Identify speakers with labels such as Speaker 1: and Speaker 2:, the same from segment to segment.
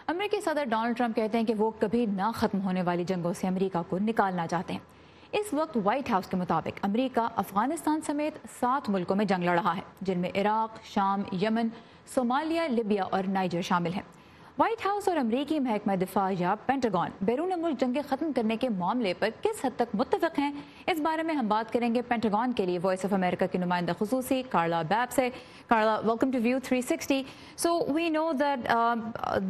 Speaker 1: अमेरिकी सदर Donald Trump कहते हैं कि वो कभी ना खत्म होने वाली जंगों से अमेरिका को निकालना चाहते हैं। इस वक्त व्हाइट हाउस के मुताबिक अमेरिका अफगानिस्तान समेत 7 मुल्कों में जंग लड़ रहा है, जिनमें इराक, शाम, यमन, सोमालिया, लिबिया और नाइजर शामिल हैं। व्हाइट हाउस और अमरीकी महकमा दिफा या पेंटागन बैरून मुल्क जंगें खत्म करने के मामले पर किस हद तक मुत्तफिक हैं, इस बारे में हम बात करेंगे पेंटागन के लिए वॉइस ऑफ अमेरिका की नुमाइंदा खुसूसी कार्ला बैब से। Carla, welcome to View 360. So we know that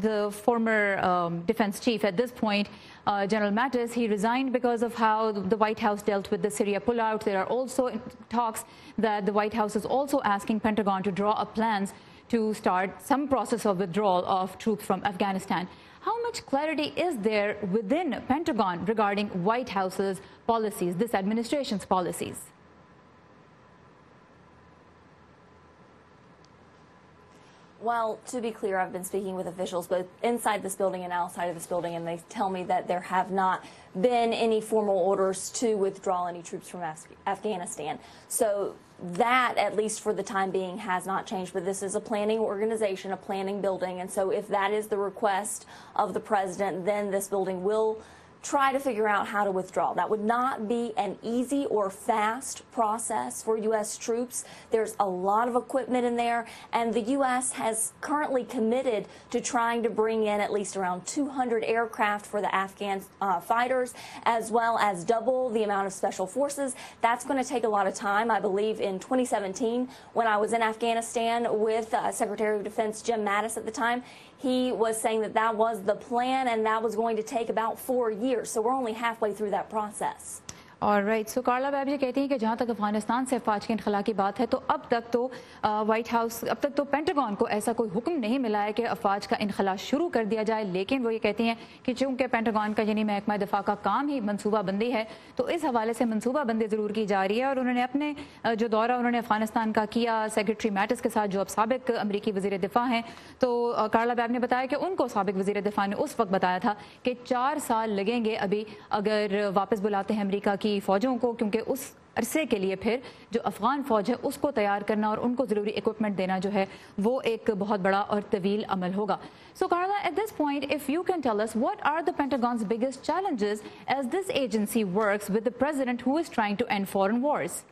Speaker 1: the former defense chief at this point, General Mattis, he resigned because of how the White House dealt with the Syria pullout. There are also talks that the White House is also asking Pentagon to draw up plans to start some process of withdrawal of troops from Afghanistan. How much clarity is there within Pentagon regarding White House's policies, this administration's policies?
Speaker 2: Well, to be clear, I've been speaking with officials both inside this building and outside of this building, and they tell me that there have not been any formal orders to withdraw any troops from Afghanistan. So that, at least for the time being, has not changed. But this is a planning organization, a planning building, and so if that is the request of the president, then this building will try to figure out how to withdraw. That would not be an easy or fast process for U.S. troops. There's a lot of equipment in there, and the U.S. has currently committed to trying to bring in at least around 200 aircraft for the Afghan fighters, as well as double the amount of special forces. That's going to take a lot of time. I believe in 2017, when I was in Afghanistan with Secretary of Defense Jim Mattis at the time, he was saying that that was the plan and that was going to take about 4 years. So we're only halfway through that process.
Speaker 1: और right, सो कार्ला babe ये कहती हैं कि जहाँ तक अफगानिस्तान से अफवाज के इनखला की बात है तो अब तक तो व्हाइट हाउस, अब तक तो पेंटागन को ऐसा कोई हुक्म नहीं मिला है कि अफवाज का इनखला शुरू कर दिया जाए। लेकिन वो ये कहती हैं कि चूंकि पेंटागन का यानी महकमा दिफा का काम ही मनसूबाबंदी है, तो इस हवाले से मनसूबाबंदी ज़रूर की जा रही है। और उन्होंने अपने जो दौरा उन्होंने अफगानिस्तान का किया सेक्रेटरी मैटिस के साथ, जो अब साबिक अमरीकी वज़ीर दिफा हैं, तो कार्ला बैब ने बताया कि उनको साबिक वज़ीर दिफा ने उस वक्त बताया था कि 4 साल लगेंगे अभी अगर वापस बुलाते हैं अमरीका की फौजों को, क्योंकि उस अरसे के लिए फिर जो अफगान फौज है उसको तैयार करना और उनको ज़रूरी इक्विपमेंट देना जो है वो एक बहुत बड़ा और तवील अमल होगा। So Carla, at this point if you can tell us what are the Pentagon's biggest challenges as this agency works with the president who is trying to end foreign wars.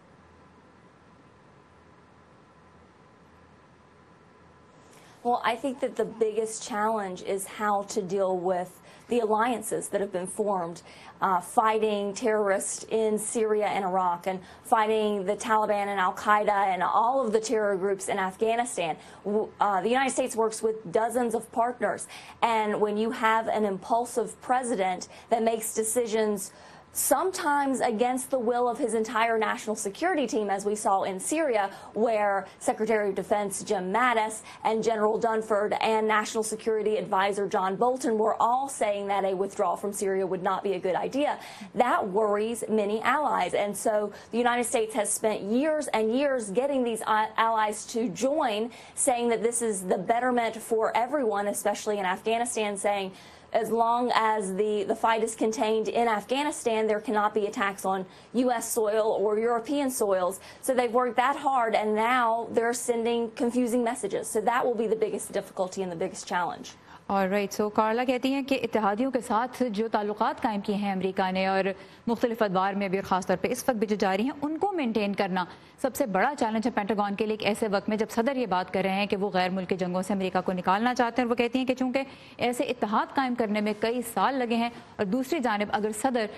Speaker 2: Well, I think that the biggest challenge is how to deal with the alliances that have been formed, fighting terrorists in Syria and Iraq, and fighting the Taliban and Al-Qaeda and all of the terror groups in Afghanistan. The United States works with dozens of partners, and when you have an impulsive president that makes decisions sometimes against the will of his entire national security team, as we saw in Syria, where Secretary of Defense Jim Mattis and General Dunford and National Security Advisor John Bolton were all saying that a withdrawal from Syria would not be a good idea. That worries many allies. And so the United States has spent years and years getting these allies to join, saying that this is the betterment for everyone, especially in Afghanistan, saying as long as the fight is contained in Afghanistan, there cannot be attacks on U.S. soil or European soils. So they've worked that hard, and now they're sending confusing messages. So that will be the biggest difficulty and the biggest challenge.
Speaker 1: और right, सो कार्ला कहती हैं कि इत्तेहादियों के साथ जो ताल्लुकात कायम किए हैं अमेरिका ने और मुख्तलिफ अदवार में भी और ख़ासतौर पर इस वक्त भी जो जारी हैं उनको मेनटेन करना सबसे बड़ा चैलेंज है पेंटागन के लिए। एक ऐसे वक्त में जब सदर ये बात कर रहे हैं कि वो गैर मुल्की जंगों से अमेरिका को निकालना चाहते हैं, और वो कहती हैं कि चूँकि ऐसे इत्तेहाद कायम करने में कई साल लगे हैं, और दूसरी जानिब अगर सदर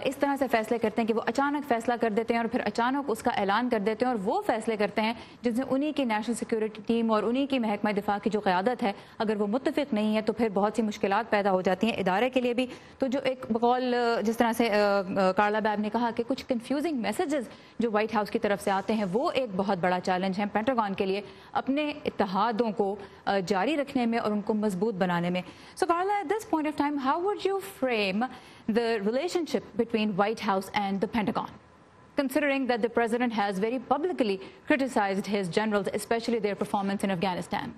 Speaker 1: इस तरह से फैसले करते हैं कि वो अचानक फैसला कर देते हैं और फिर अचानक उसका ऐलान कर देते हैं और वो फैसले करते हैं जिसमें उन्हीं की नेशनल सिक्योरिटी टीम और उन्हीं की महकमा दिफा की जो क़यादत है अगर वो मुत्तफिक नहीं है, तो फिर बहुत सी मुश्किलात पैदा हो जाती हैं इदारे के लिए भी। तो जो एक बकौल जिस तरह से कार्ला बैब ने कहा कि कुछ कंफ्यूजिंग मैसेजेस जो व्हाइट हाउस की तरफ से आते हैं, वो एक बहुत बड़ा चैलेंज है पेंटागन के लिए अपने इत्तेहादों को जारी रखने में और उनको मजबूत बनाने में। So Carla, at this point of time how would you frame the relationship between White House and the Pentagon, considering that the president has very publicly criticized his generals, especially their performance in Afghanistan?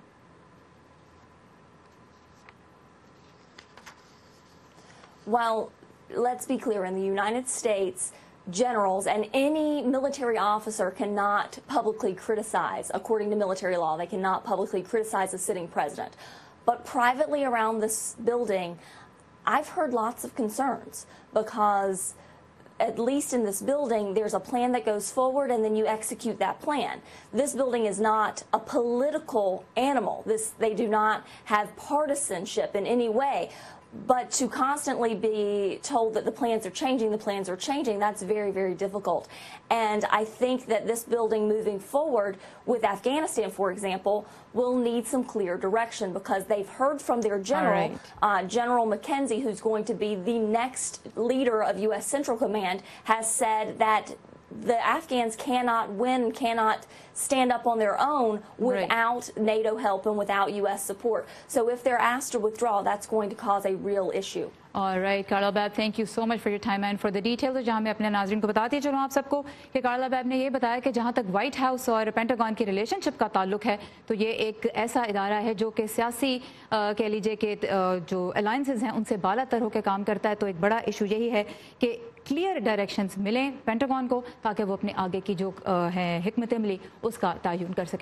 Speaker 2: Well, let's be clear, in the United States, generals and any military officer cannot publicly criticize, according to military law, they cannot publicly criticize a sitting president. But privately around this building, I've heard lots of concerns because at least in this building, there's a plan that goes forward and then you execute that plan. This building is not a political animal. They do not have partisanship in any way. But to constantly be told that the plans are changing, that's very, very difficult. And I think that this building moving forward with Afghanistan, for example, will need some clear direction because they've heard from their general, General McKenzie, who's going to be the next leader of U.S. Central Command, has said that the Afghans cannot win, cannot stand up on their own without NATO help and without U.S. support. So if they're asked to withdraw, that's going to cause a real issue.
Speaker 1: All right, Carla Babb, thank you so much for your time and for the details. जहां मैं अपने नाज़रीन को बताती चलूँ आप सबको कि कार्ला बैब ने ये बताया कि जहां तक व्हाइट हाउस और पेंटागन की रिलेशनशिप का ताल्लुक है तो ये एक ऐसा इदारा है जो कि सियासी कह लीजिए कि जो अलायंसेस हैं उनसे बालातर होकर काम करता है। तो एक बड़ा इशू यही है कि क्लियर डायरेक्शंस मिलें पेंटागन को ताकि वो अपने आगे की जो है हिकमत अमली उसका तयन कर सके।